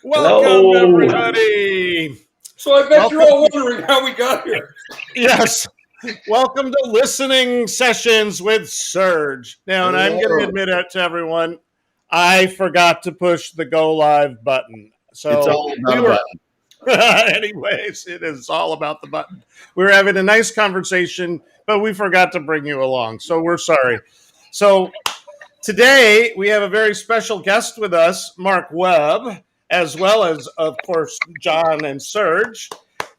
Welcome, Hello. everybody. So I bet you're all wondering how we got here. Yes. Welcome to Listening Sessions with Serge. Now, and I'm going to admit it to everyone, I forgot to push the go live button. So It's all about a button. anyways, it is all about the button. We were having a nice conversation, but we forgot to bring you along. So we're sorry. So today we have a very special guest with us, Mark Webb, as well as, of course, John and Serge.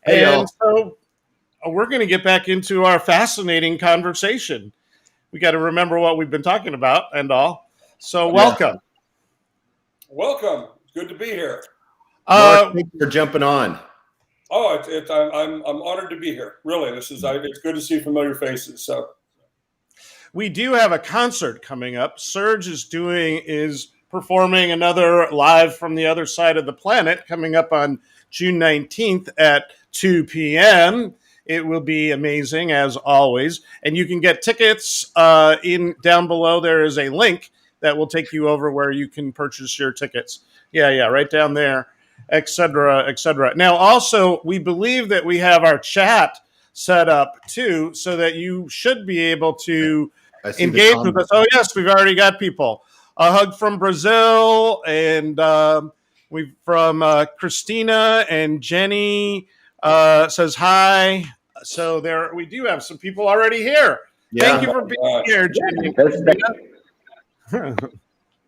Hey, And y'all. so we're going to get back into our fascinating conversation. We got to remember what we've been talking about and all. So welcome. Welcome. Good to be here. Mark, thank you for jumping on. Oh, I'm honored to be here. Really, it's good to see familiar faces. So we do have a concert coming up. Serge is performing another Live from the Other Side of the Planet coming up on June 19th at 2 p.m. It will be amazing, as always. And you can get tickets down below. There is a link that will take you over where you can purchase your tickets. Yeah, right down there, et cetera, et cetera. Now, also, we believe that we have our chat set up, too, so that you should be able to engage with us. Oh, yes, we've already got people. A hug from Brazil, and we've from Christina and Jenny says hi. So we do have some people already here. Yeah. Thank you for being here, Jenny.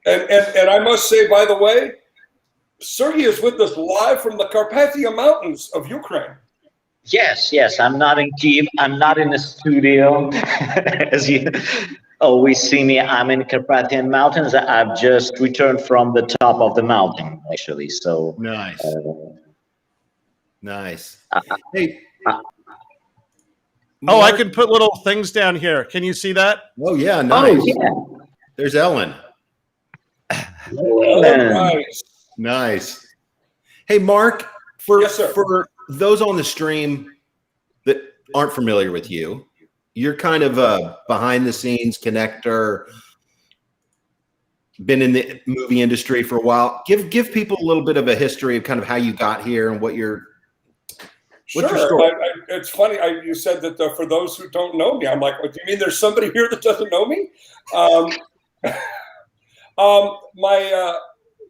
and I must say, by the way, Serge is with us live from the Carpathian Mountains of Ukraine. Yes. I'm not in Kyiv. I'm not in the studio. As you always see me, I'm in Carpathian Mountains. I've just returned from the top of the mountain, actually. So nice. Nice. Hey. Mark, I can put little things down here. Can you see that? Oh, yeah. Nice. Oh, yeah. There's Ellen. Nice. Hey, Mark, for those on the stream that aren't familiar with you, you're kind of a behind-the-scenes connector, been in the movie industry for a while. Give people a little bit of a history of kind of how you got here and what's your story? It's funny. You said that for those who don't know me, I'm like, what, do you mean there's somebody here that doesn't know me?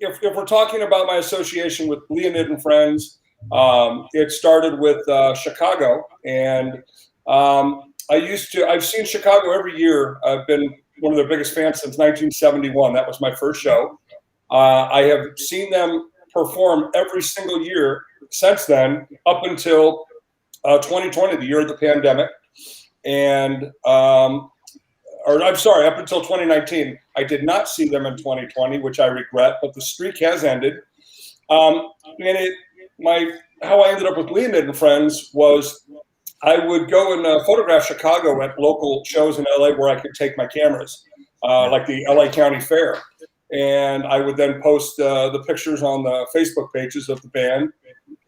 If we're talking about my association with Leonid and Friends, it started with Chicago, and I've seen Chicago every year. I've been one of their biggest fans since 1971. That was my first show. I have seen them perform every single year since then, up until 2020, the year of the pandemic, and up until 2019. I did not see them in 2020, which I regret, but the streak has ended. How I ended up with Leonid and Friends was I would go and photograph Chicago at local shows in LA where I could take my cameras, like the LA County Fair. And I would then post the pictures on the Facebook pages of the band.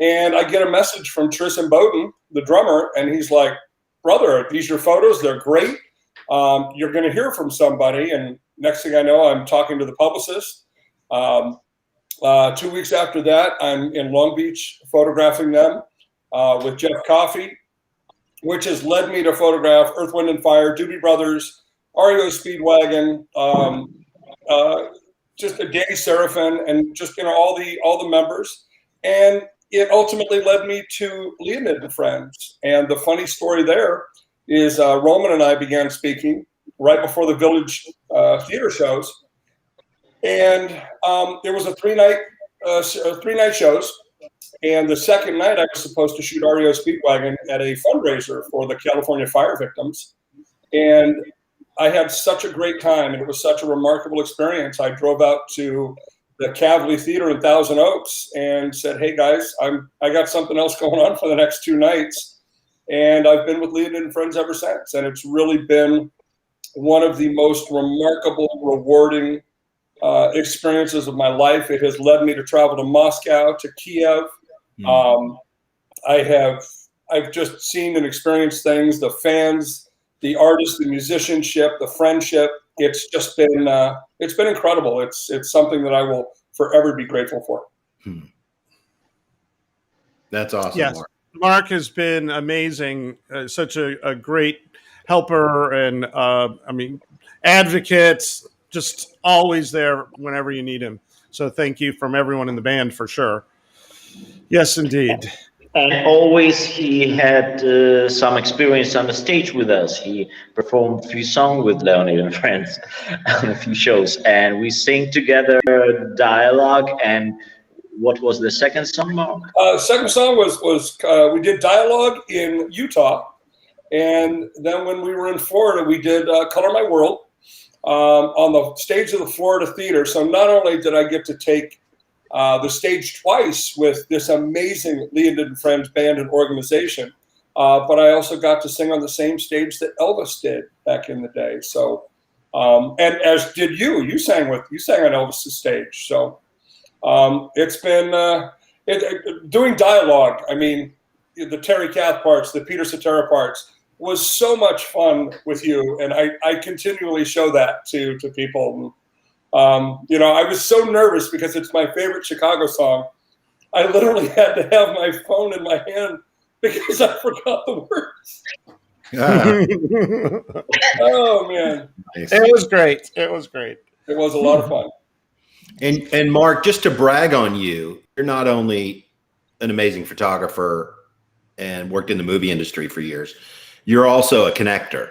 And I get a message from Tristan Bowden, the drummer, and he's like, brother, these are your photos. They're great. You're going to hear from somebody. And next thing I know, I'm talking to the publicist. 2 weeks after that, I'm in Long Beach photographing them with Jeff Coffey, which has led me to photograph Earth, Wind & Fire, Doobie Brothers, REO Speedwagon, just Danny Seraphin, and just all the members. And it ultimately led me to Leonid and Friends. And the funny story there is Roman and I began speaking right before the Village theater shows. And there was a three-night shows. And the second night, I was supposed to shoot REO Speedwagon at a fundraiser for the California fire victims. And I had such a great time, and it was such a remarkable experience. I drove out to the Cavalier Theater in Thousand Oaks and said, hey, guys, I got something else going on for the next 2 nights. And I've been with Leonid and Friends ever since. And it's really been one of the most remarkable, rewarding experiences of my life. It has led me to travel to Moscow, to Kiev. I've just seen and experienced things, the fans, the artists, the musicianship, the friendship. It's been incredible. It's something that I will forever be grateful for. That's awesome, Yes, Mark. Mark has been amazing, such a great helper and advocate, just always there whenever you need him. So thank you from everyone in the band for sure. Yes, indeed. And always he had some experience on the stage with us. He performed a few songs with Leonid and friends on a few shows, and we sing together dialogue. And what was the second song, Mark? Second song was we did Dialogue in Utah, and then when we were in Florida, we did Color My World on the stage of the Florida Theater. So not only did I get to take the stage twice with this amazing Leonid and Friends band and organization, but I also got to sing on the same stage that Elvis did back in the day. So, and as did you. You sang on Elvis's stage. So it's been doing dialogue. I mean, the Terry Kath parts, the Peter Cetera parts was so much fun with you, and I continually show that to people. I was so nervous because it's my favorite Chicago song. I literally had to have my phone in my hand because I forgot the words. Oh man, it was great. It was great. It was a lot of fun. And Mark, just to brag on you, you're not only an amazing photographer and worked in the movie industry for years, you're also a connector.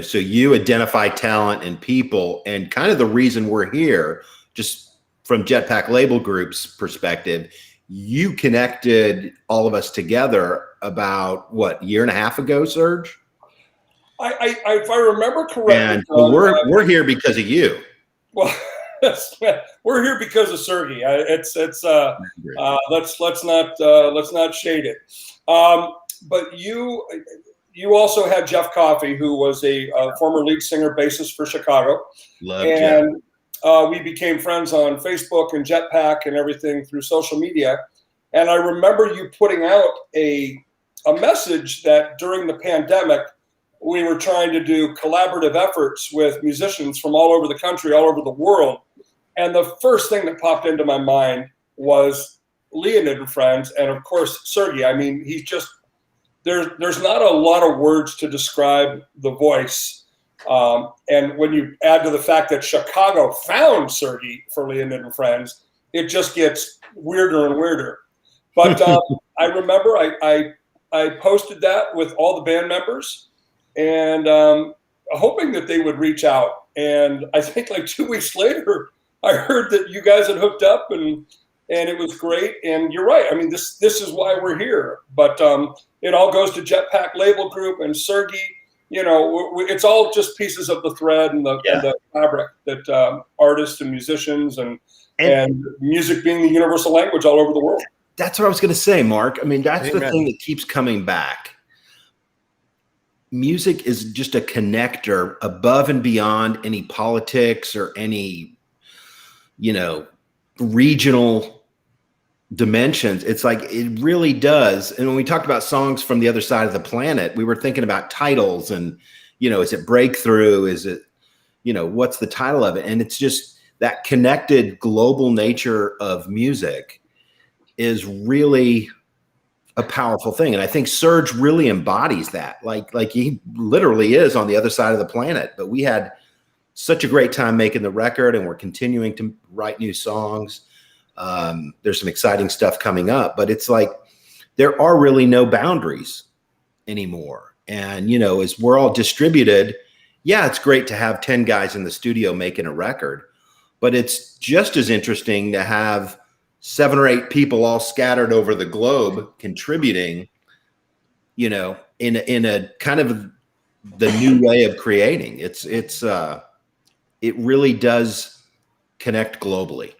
So you identify talent and people, and kind of the reason we're here, just from Jetpack Label Group's perspective, you connected all of us together about what, a year and a half ago, Serge? If I remember correctly, and we're here because of you. Well, we're here because of Sergey. Let's not shade it. But you also had Jeff Coffey, who was a former lead singer bassist for Chicago. Love Jeff. We became friends on Facebook and Jetpack and everything through social media. And I remember you putting out a message that during the pandemic, we were trying to do collaborative efforts with musicians from all over the country, all over the world. And the first thing that popped into my mind was Leonid and Friends, and of course, Sergey. I mean, he's just, there's not a lot of words to describe the voice. And when you add to the fact that Chicago found Sergey for Leonid and Friends, it just gets weirder and weirder. But I remember I posted that with all the band members and hoping that they would reach out. And I think like 2 weeks later, I heard that you guys had hooked up and it was great. And you're right. I mean, this is why we're here. But it all goes to Jetpack Label Group and Sergey. It's all just pieces of the thread and the fabric that artists and musicians and music being the universal language all over the world. That's what I was going to say, Mark. I mean, that's the thing that keeps coming back. Music is just a connector above and beyond any politics or any, regional dimensions. It's like it really does. And when we talked about songs from the other side of the planet, we were thinking about titles and, is it Breakthrough? Is it, what's the title of it? And it's just that connected global nature of music is really a powerful thing. And I think Serge really embodies that. Like he literally is on the other side of the planet, but we had such a great time making the record and we're continuing to write new songs. There's some exciting stuff coming up, but it's like, there are really no boundaries anymore. And, as we're all distributed, yeah, it's great to have 10 guys in the studio making a record, but it's just as interesting to have 7 or 8 people all scattered over the globe contributing, in a kind of the new way of creating. It really does connect globally.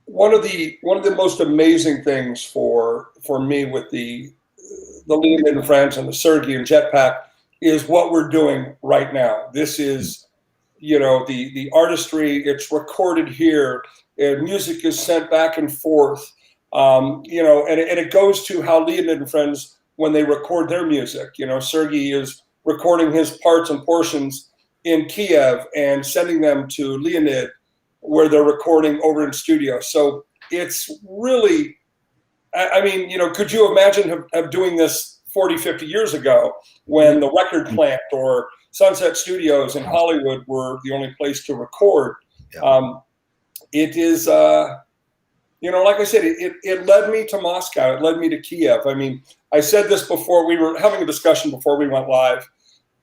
One of the most amazing things for me with the Leonid and Friends and the Sergey and Jetpack is what we're doing right now. This is, the artistry. It's recorded here. And music is sent back and forth, and it goes to how Leonid and Friends, when they record their music, Sergey is recording his parts and portions in Kiev and sending them to Leonid, where they're recording over in studio. So it's really I mean, could you imagine of doing this 40, 50 years ago when the record plant or Sunset Studios in Hollywood were the only place to record? Yeah. It is, like I said, it led me to Moscow. It led me to Kiev. I mean, I said this before. We were having a discussion before we went live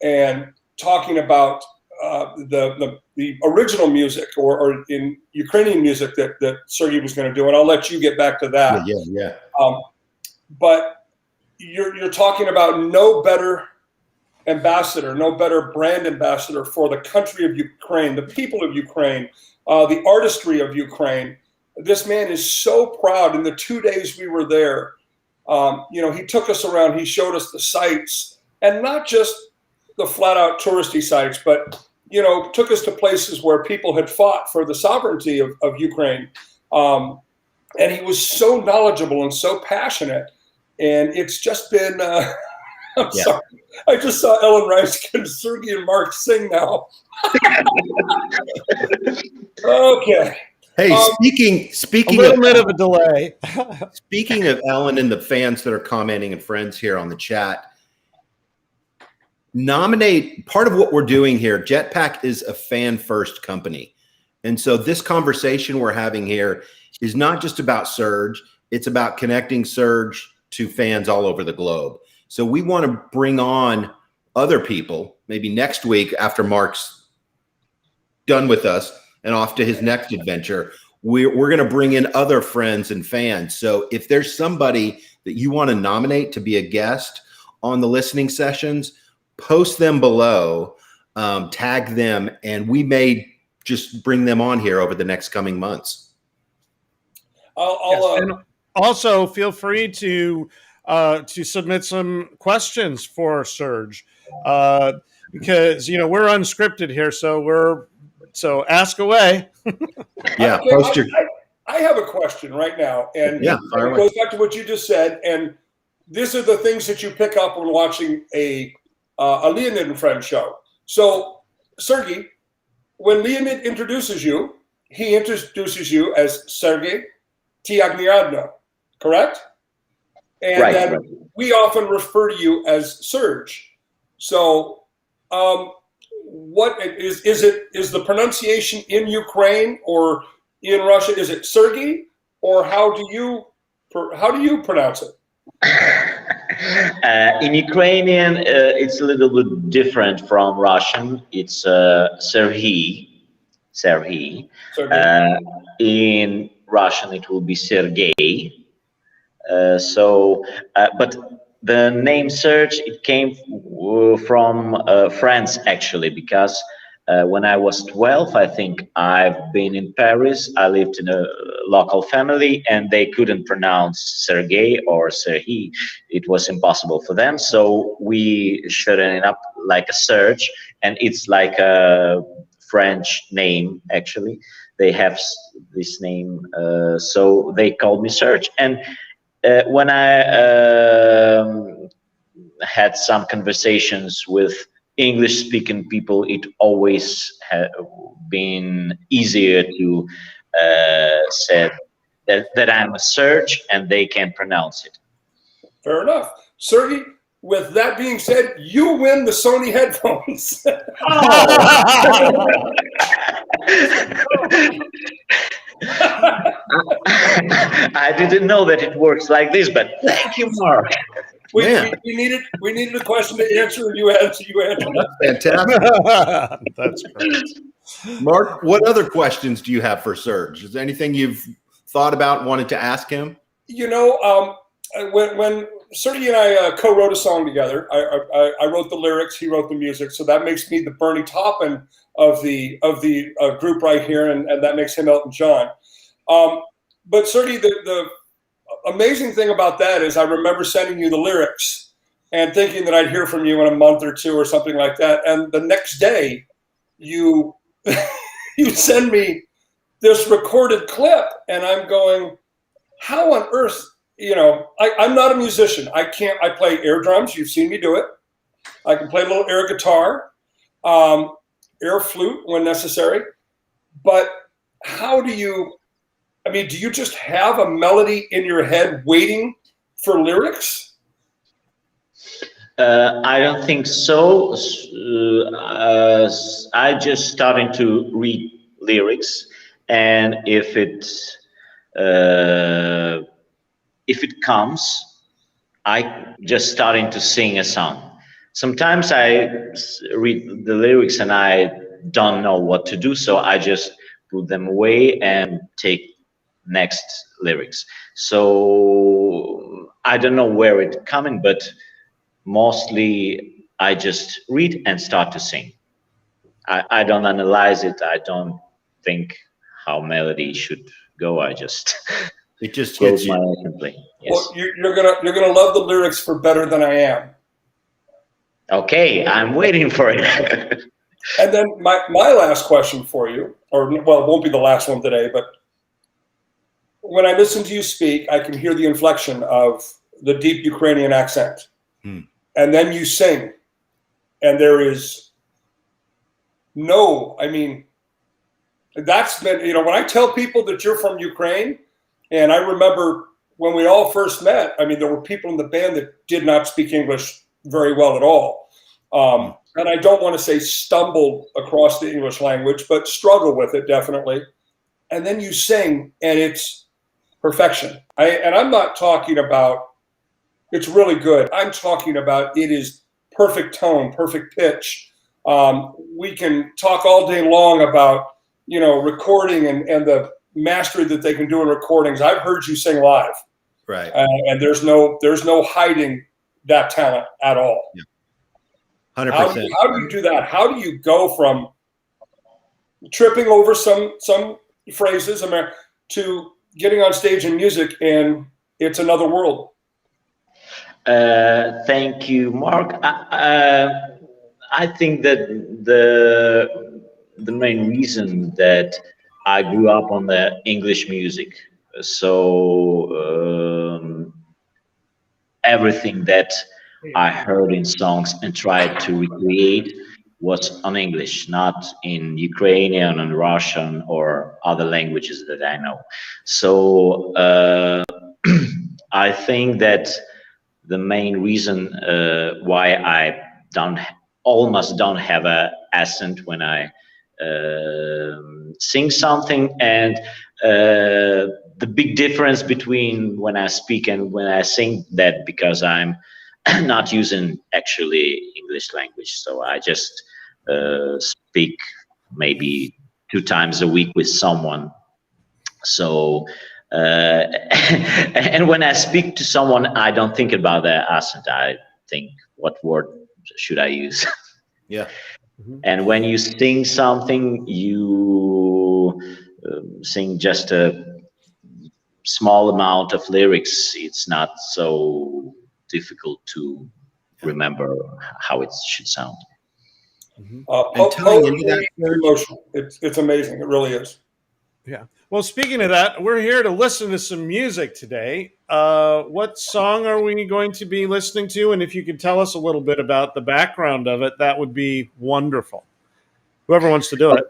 and talking about the original music or in Ukrainian music that Sergey was going to do. And I'll let you get back to that. Yeah. But you're talking about no better ambassador, no better brand ambassador for the country of Ukraine, the people of Ukraine, the artistry of Ukraine. This man is so proud. In the 2 days we were there, he took us around. He showed us the sites, and not just the flat out touristy sites, but, took us to places where people had fought for the sovereignty of Ukraine. And he was so knowledgeable and so passionate. And it's just been, I'm sorry. I just saw Ellen Rice and Sergey and Mark sing now. Okay. Hey, speaking a little bit of a delay. Speaking of Ellen and the fans that are commenting and friends here on the chat, part of what we're doing here. Jetpack is a fan first company. And so this conversation we're having here is not just about Serge. It's about connecting Serge to fans all over the globe. So we want to bring on other people, maybe next week after Mark's done with us and off to his next adventure. We're going to bring in other friends and fans. So if there's somebody that you want to nominate to be a guest on the listening sessions, post them below, tag them, and we may just bring them on here over the next coming months. And also feel free to submit some questions for Serge, because we're unscripted here, so ask away. Yeah, okay, I have a question right now, and it goes back to what you just said. And these are the things that you pick up when watching a Leonid and Friends show. So, Sergey, when Leonid introduces you, he introduces you as Sergey Tiagnyriadno, correct? And right. We often refer to you as Serge. So, what is the pronunciation in Ukraine or in Russia? Is it Sergey, or how do you pronounce it? In Ukrainian, it's a little bit different from Russian. It's Serhiy. In Russian, it will be Sergey. But the name Serge, it came from France, actually, because when I was 12, I think I've been in Paris. I lived in a local family, and they couldn't pronounce Sergey or Serhiy. It was impossible for them. So we shortened it up like a Serge, and it's like a French name, actually. They have this name, so they called me Serge. And when I had some conversations with English-speaking people, it always has been easier to say that I'm a Serge, and they can pronounce it. Fair enough. Sergey, with that being said, you win the Sony headphones. I didn't know that it works like this, but thank you, Mark. We needed a question to answer, and you answered. That's fantastic. That's great. Mark, what other questions do you have for Serge? Is there anything you've thought about and wanted to ask him? When Sergey and I co-wrote a song together, I wrote the lyrics, he wrote the music, so that makes me the Bernie Taupin of the group right here, and that makes him Elton John. But Sergey, the amazing thing about that is I remember sending you the lyrics and thinking that I'd hear from you in a month or two or something like that, and the next day you send me this recorded clip, and I'm going, how on earth? I'm not a musician. I play air drums. You've seen me do it. I can play a little air guitar, air flute when necessary. But how do you, I mean, do you just have a melody in your head waiting for lyrics? I don't think so. I just starting to read lyrics, and if it comes, I just starting to sing a song. Sometimes read the lyrics and I don't know what to do, so I just put them away and take next lyrics. So I don't know where it's coming, but mostly I just read and start to sing. I don't analyze it. I don't think how melody should go. I just It just close hits my you. eyes and play. Yes. Well, you're gonna love the lyrics for "Better Than I Am." Okay, I'm waiting for it. And then my last question for you, or well, it won't be the last one today, but when I listen to you speak, I can hear the inflection of the deep Ukrainian accent. And then you sing, and there is I mean, that's been, when I tell people that you're from Ukraine, and I remember when we all first met, I mean, there were people in the band that did not speak English very well at all. And I don't want to say stumbled across the English language, but struggle with it definitely. And then you sing, and it's perfection. And I'm not talking about it's really good. I'm talking about it is perfect tone, perfect pitch. We can talk all day long about recording and the mastery that they can do in recordings. I've heard you sing live, Right? And there's no hiding that talent at all. Yeah. 100%. How do you do that? How do you go from tripping over some phrases to getting on stage in music and it's another world? Thank you, Mark. I think that the main reason that I grew up on the English music, so everything that I heard in songs and tried to recreate was on English, not in Ukrainian and Russian or other languages that I know. So I think that the main reason why I almost don't have an accent when I sing something, and the big difference between when I speak and when I sing, that because I'm not using actually English language, so I just speak maybe 2 times a week with someone. So and when I speak to someone, I don't think about their accent. I think, what word should I use? Yeah. And when you sing something, you sing just a small amount of lyrics. It's not so difficult to remember how it should sound. And tying into that, emotional. It's amazing. It really is. Yeah. Well, speaking of that, we're here to listen to some music today. What song are we going to be listening to? And if you could tell us a little bit about the background of it, that would be wonderful. Whoever wants to do it.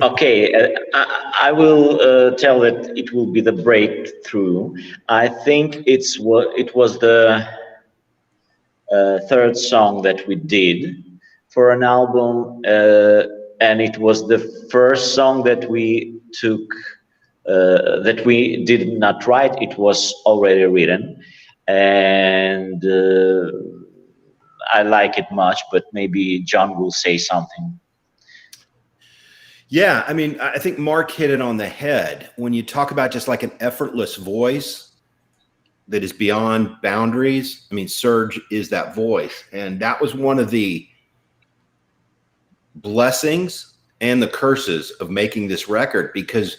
Okay, I will tell that it will be the breakthrough. I think it was the third song that we did for an album, and it was the first song that we took, that we did not write. It was already written, and I like it much, but maybe John will say something. Yeah, I mean, I think Mark hit it on the head. When you talk about just like an effortless voice that is beyond boundaries, I mean, Serge is that voice. And that was one of the blessings and the curses of making this record, because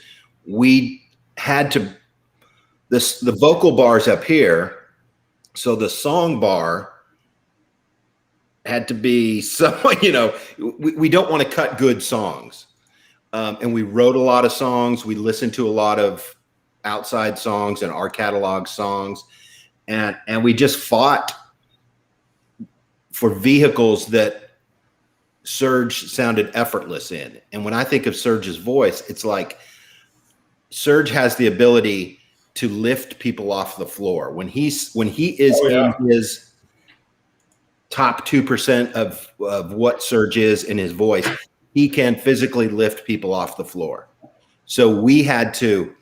we had to, the vocal bars up here, so the song bar had to be somewhat, we don't want to cut good songs. And we wrote a lot of songs. We listened to a lot of outside songs and our catalog songs. And we just fought for vehicles that Serge sounded effortless in. And when I think of Serge's voice, it's like Serge has the ability to lift people off the floor when he is in his top 2% of what Serge is in his voice. He can physically lift people off the floor. So we had to.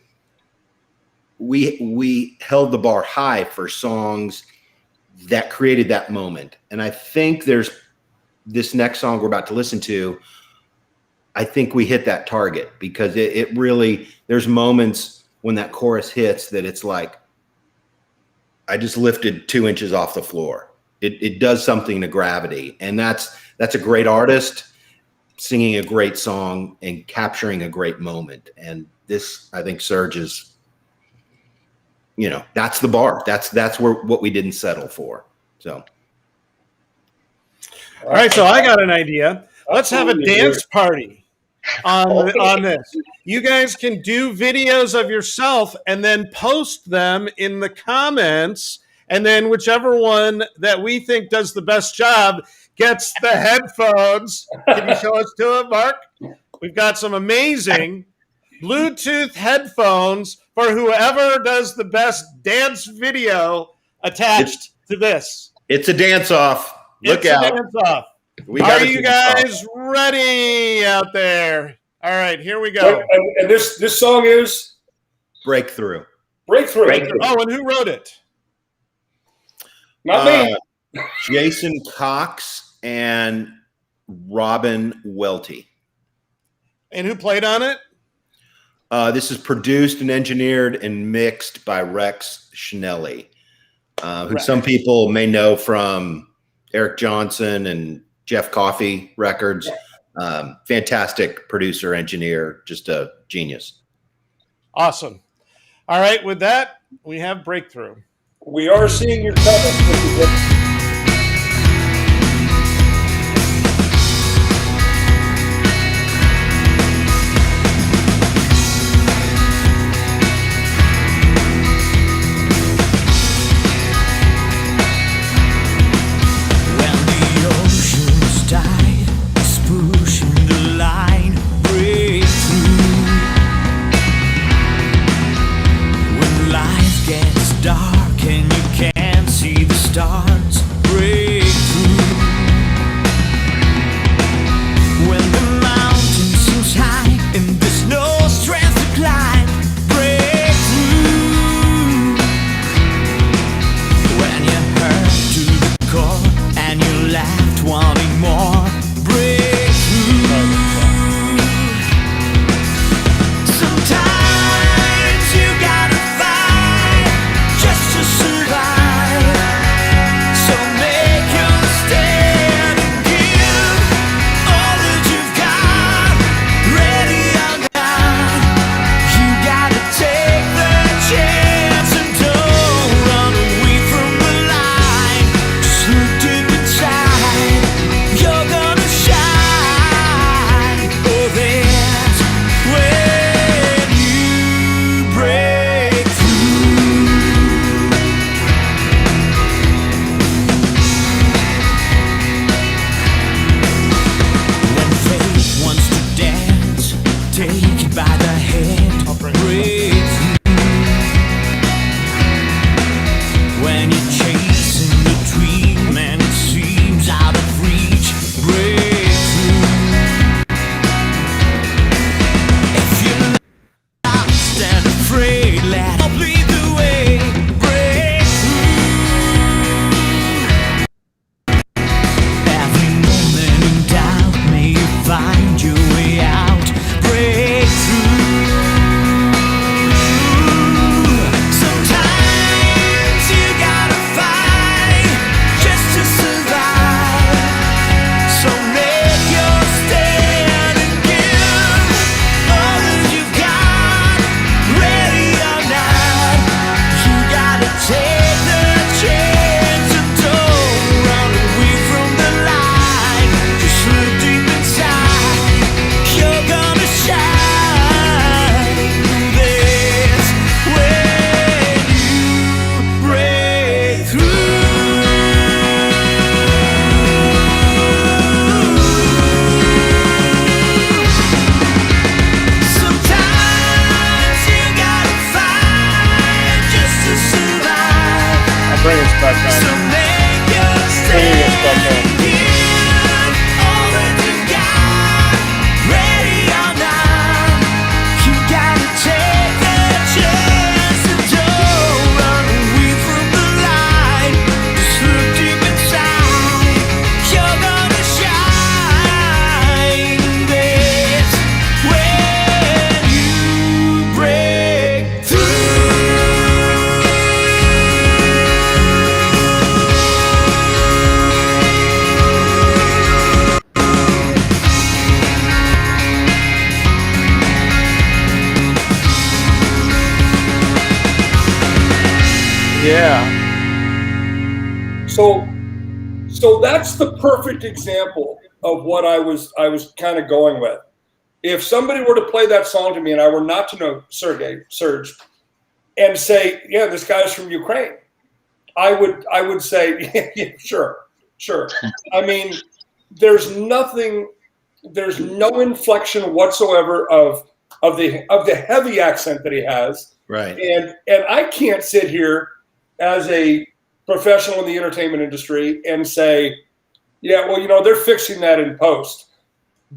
We held the bar high for songs that created that moment, and I think there's this next song we're about to listen to. I think we hit that target because it really, there's moments when that chorus hits that it's like, I just lifted 2 inches off the floor. It does something to gravity. And that's a great artist singing a great song and capturing a great moment. And this, I think Serge is, that's the bar. That's what we didn't settle for. So. All right. So I got an idea. Let's have a dance party on this. You guys can do videos of yourself and then post them in the comments, and then whichever one that we think does the best job gets the headphones. Can you show us to it, Mark? We've got some amazing Bluetooth headphones for whoever does the best dance video attached to this. It's a dance off. Look out. Dance off. Are you guys ready out there? All right, here we go. And this song is Breakthrough. Breakthrough. Oh, and who wrote it? Not me. Jason Cox and Robin Welty. And who played on it? This is produced and engineered and mixed by Rex Schnelly, who some people may know from Eric Johnson and Jeff Coffey Records. Fantastic producer, engineer, just a genius. Awesome. All right, with that, we have Breakthrough. We are seeing your comments. Dark and you can't see the stars. Yeah. So that's the perfect example of what I was kind of going with. If somebody were to play that song to me and I were not to know Serge, and say, yeah, this guy's from Ukraine, I would say, yeah, sure. I mean, there's no inflection whatsoever of the heavy accent that he has. Right. And I can't sit here as a professional in the entertainment industry and say, yeah, well, they're fixing that in post.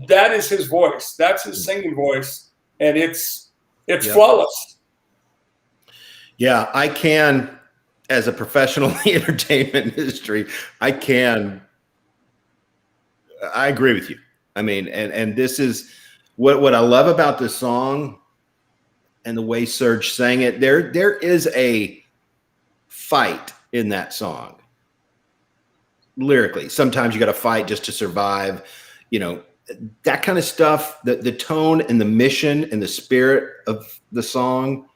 That is his voice. That's his singing voice, and it's flawless. Yeah, I can, as a professional in the entertainment industry, I agree with you. I mean, and this is what I love about this song and the way Serge sang it. There is a fight in that song. Lyrically, sometimes you got to fight just to survive, that kind of stuff, the tone and the mission and the spirit of the song.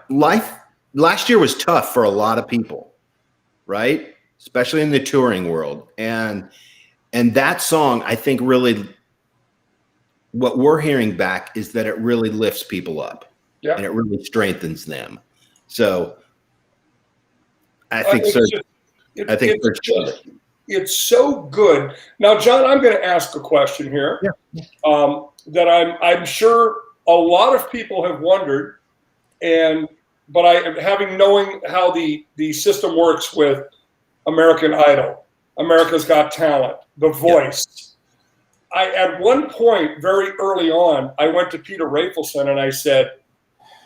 Life last year was tough for a lot of people, right? Especially in the touring world. And that song, I think, really, what we're hearing back is that it really lifts people up. Yeah. And it really strengthens them. So I think Serge, it's so good. Now, John, I'm going to ask a question here. Yeah. That I'm sure a lot of people have wondered, but knowing how the system works with American Idol, America's Got Talent, The Voice. Yeah. At one point, very early on, I went to Peter Rafelson and I said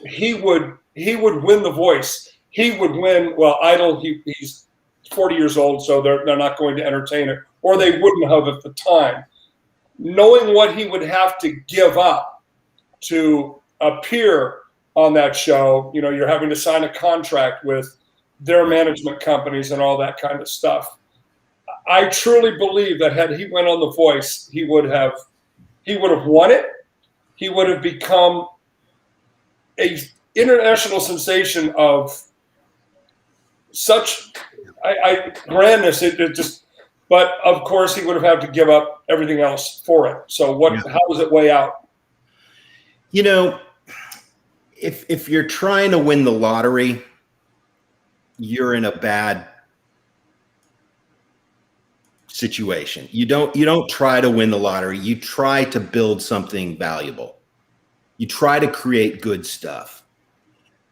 he would win The Voice. He would win. Well, Idol. He's 40 years old, so they're not going to entertain it, or they wouldn't have at the time. Knowing what he would have to give up to appear on that show, you're having to sign a contract with their management companies and all that kind of stuff. I truly believe that had he went on The Voice, he would have won it. He would have become a international sensation of such grandness. But of course he would have had to give up everything else for it. So how does it weigh out? If you're trying to win the lottery, you're in a bad situation. You don't try to win the lottery. You try to build something valuable. You try to create good stuff.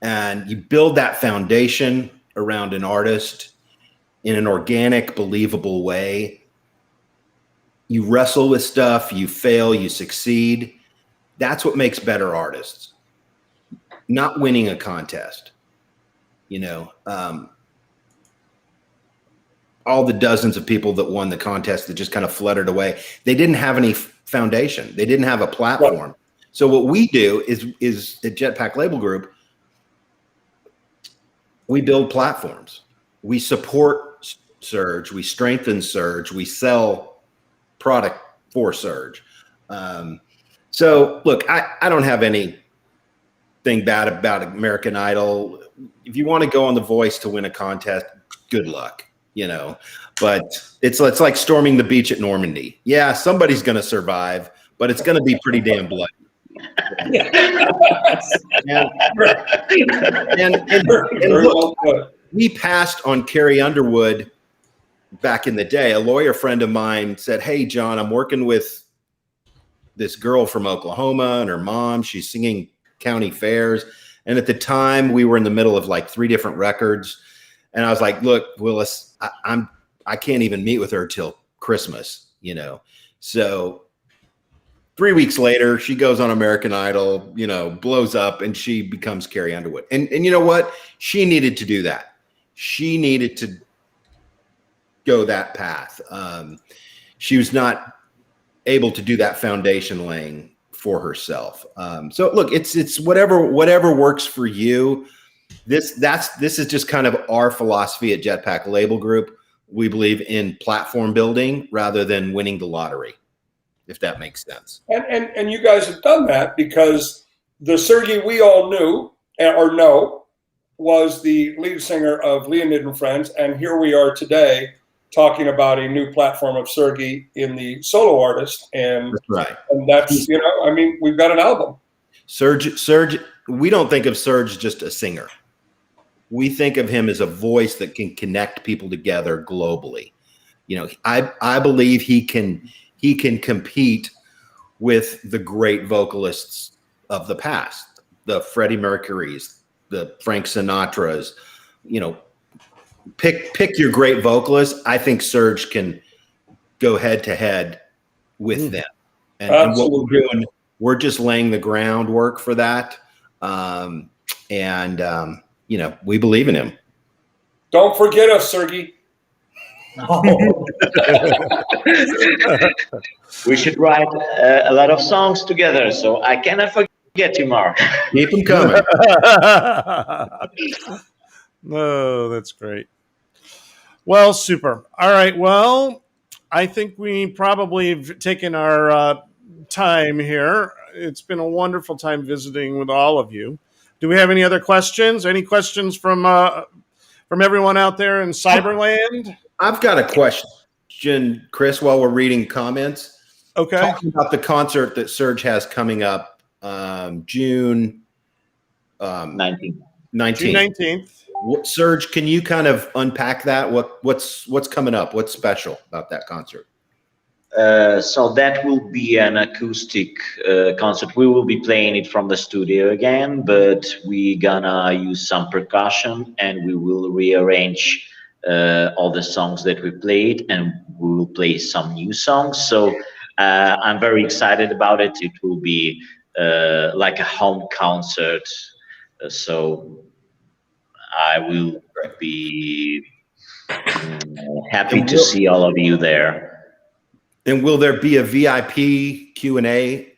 And you build that foundation around an artist in an organic, believable way. You wrestle with stuff, you fail, you succeed. That's what makes better artists. Not winning a contest. All the dozens of people that won the contest that just kind of fluttered away, they didn't have any foundation. They didn't have a platform. Right. So what we do is at Jetpack Label Group, we build platforms. We support Serge. We strengthen Serge. We sell product for Serge. So look, I don't have anything bad about American Idol. If you want to go on The Voice to win a contest, good luck, but it's like storming the beach at Normandy. Yeah, somebody's going to survive, but it's going to be pretty damn bloody. and look, we passed on Carrie Underwood back in the day. A lawyer friend of mine said, "Hey, John, I'm working with this girl from Oklahoma and her mom. She's singing county fairs." And at the time, we were in the middle of like 3 different records. And I was like, "Look, Willis, I can't even meet with her till Christmas, So 3 weeks later, she goes on American Idol, blows up, and she becomes Carrie Underwood. And you know what? She needed to do that. She needed to go that path. She was not able to do that foundation laying for herself. So look, it's whatever works for you. This is just kind of our philosophy at Jetpack Label Group. We believe in platform building rather than winning the lottery, if that makes sense. And you guys have done that because the Sergey we all knew or know was the lead singer of Leonid and Friends, and here we are today talking about a new platform of Sergey in the solo artist, and That's right. And that's, I mean, we've got an album. Serge, we don't think of Serge just a singer. We think of him as a voice that can connect people together globally. I believe he can compete with the great vocalists of the past, the Freddie Mercurys, the Frank Sinatras. Pick your great vocalists. I think Serge can go head to head with them. And what we're doing, we're just laying the groundwork for that. We believe in him. Don't forget us, Sergey. We should write a lot of songs together, so I cannot forget you, Mark. Keep them coming. Oh, that's great. Well, super. All right. Well, I think we probably have taken our time here. It's been a wonderful time visiting with all of you. Do we have any other questions? Any questions from everyone out there in Cyberland? I've got a question, Chris, while we're reading comments. Okay. Talking about the concert that Serge has coming up June 19th. June 19th. Serge, can you kind of unpack that? What's coming up? What's special about that concert? So that will be an acoustic concert. We will be playing it from the studio again, but we're gonna use some percussion and we will rearrange all the songs that we played, and we will play some new songs. So I'm very excited about it. It will be like a home concert. So I will be happy to see all of you there. And will there be a VIP Q&A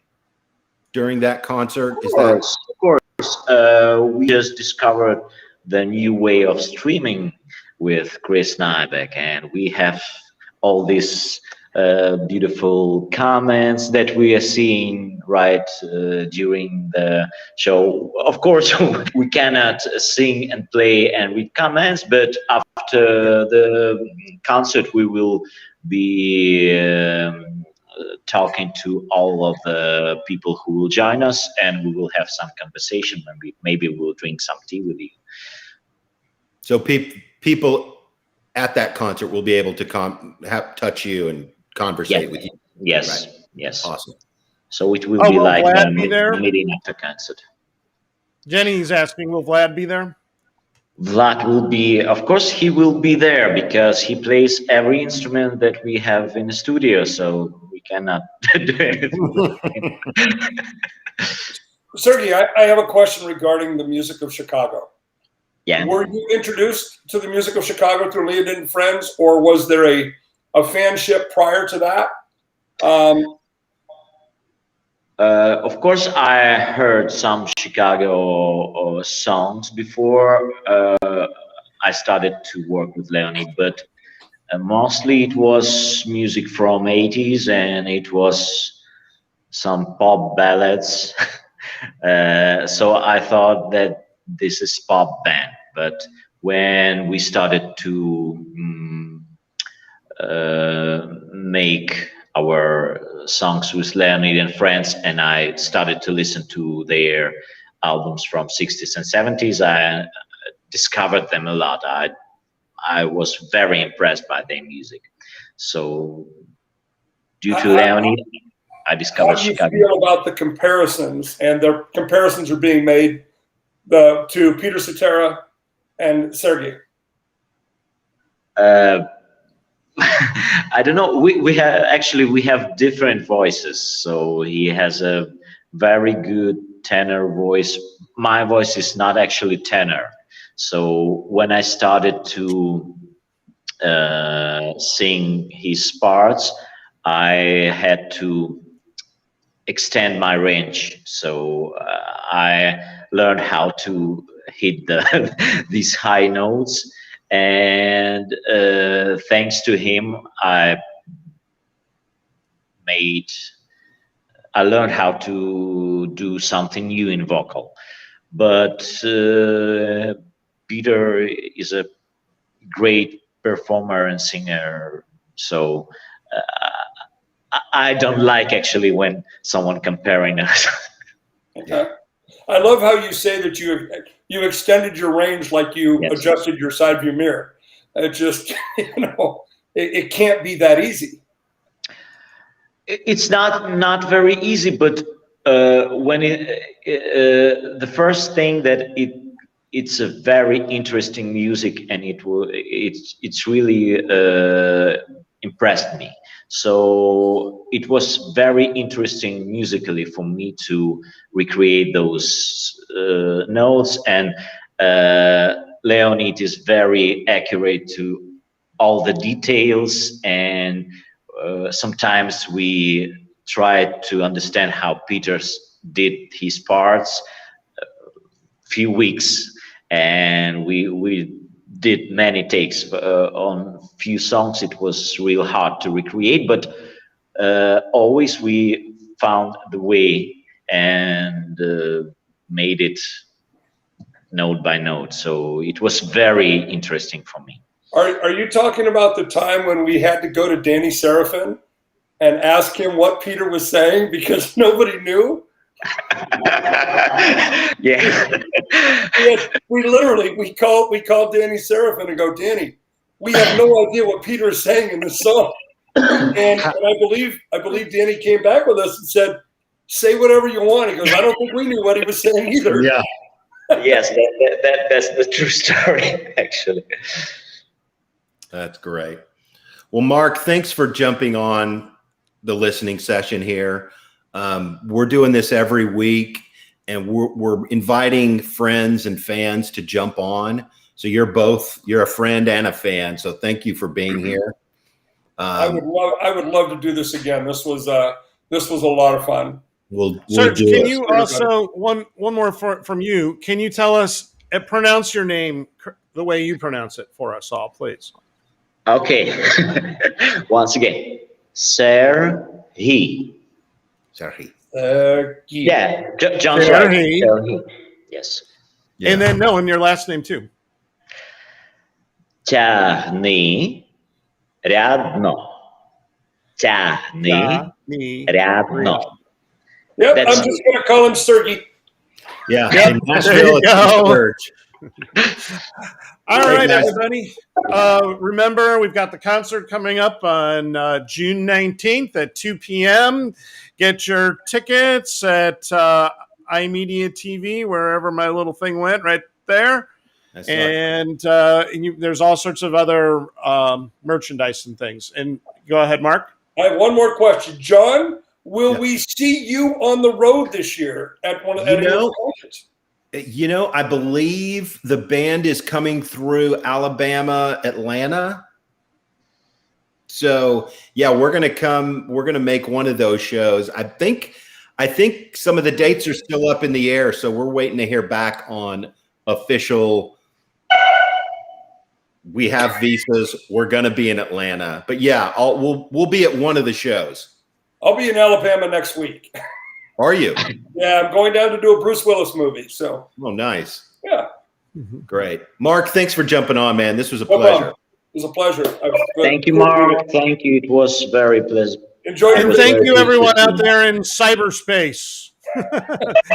during that concert? Of course. We just discovered the new way of streaming with Chris Nybeck, and we have all these beautiful comments that we are seeing right during the show. Of course, we cannot sing and play and read comments, but after the concert, we will be talking to all of the people who will join us, and we will have some conversation, and maybe we'll drink some tea with you. So people at that concert will be able to touch you and conversate with you. Yes, right? Yes. Awesome. So it will be like a meeting after concert. Jenny's asking, will Vlad be there? Vlad will be, of course, he will be there because he plays every instrument that we have in the studio, so we cannot do anything. Sergey, I have a question regarding the music of Chicago. Yeah. Were you introduced to the music of Chicago through Leonid and Friends, or was there a fanship prior to that? Of course, I heard some Chicago songs before I started to work with Leonid, but mostly it was music from 80s, and it was some pop ballads. So I thought that this is pop band, but when we started to make our songs with Leonid and Friends, and I started to listen to their albums from 60s and 70s, I discovered them a lot. I was very impressed by their music. So due to Leonid, I discovered Chicago. How do you feel about the comparisons? And the comparisons are being made to Peter Cetera and Sergey. I don't know. We have different voices. So he has a very good tenor voice. My voice is not actually tenor. So when I started to sing his parts, I had to extend my range. So I learned how to hit these high notes. And thanks to him, I learned how to do something new in vocal. But Peter is a great performer and singer, so I don't like actually when someone comparing us. Okay. I love how you say that you extended your range like you adjusted your side view mirror. It just, it can't be that easy. It's not very easy, but when the first thing that it's a very interesting music, and it's really impressed me. So it was very interesting musically for me to recreate those notes, and Leonid is very accurate to all the details, and sometimes we try to understand how Peter did his parts few weeks, and we did many takes on few songs. It was real hard to recreate, but always we found the way and made it note by note. So it was very interesting for me. Are you talking about the time when we had to go to Danny Serafin and ask him what Peter was saying because nobody knew? Yeah. We called Danny Serafin and go, Danny, we have no idea what Peter is saying in this song. And I believe Danny came back with us and said, say whatever you want. He goes, I don't think we knew what he was saying either. Yeah. Yes, that's the true story, actually. That's great. Well, Mark, thanks for jumping on the listening session here. We're doing this every week, and we're inviting friends and fans to jump on. So you're a friend and a fan. So thank you for being here. I would love to do this again. This was a lot of fun. Serge, can you also one more from you? Can you tell us pronounce your name the way you pronounce it for us all, please? Okay. Once again, Serge. Serge. Yeah, John's right. Yes. Yeah. And then in your last name too. Tiagnyriadno. Tiagnyriadno. Yep, I'm just going to call him Serge. Yeah, yep. There you go. All right, everybody. Remember, we've got the concert coming up on June 19th at 2 p.m. Get your tickets at iMedia TV, wherever my little thing went, right there. That's and there's all sorts of other merchandise and things. And go ahead, Mark. I have one more question. John, will we see you on the road this year at one of the concerts? I believe the band is coming through Alabama, Atlanta. So yeah, we're going to come. We're going to make one of those shows. I think some of the dates are still up in the air. So we're waiting to hear back on official. We have visas. We're going to be in Atlanta, but yeah, we'll be at one of the shows. I'll be in Alabama next week. Are you? Yeah, I'm going down to do a Bruce Willis movie. So. Oh, nice. Yeah. Great. Mark, thanks for jumping on, man. This was a pleasure. It was a pleasure. Thank you, Mark. Thank you. It was very pleasant. Enjoy your And thank you, everyone out there in cyberspace.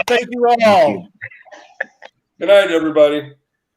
Thank you all. Good night, everybody.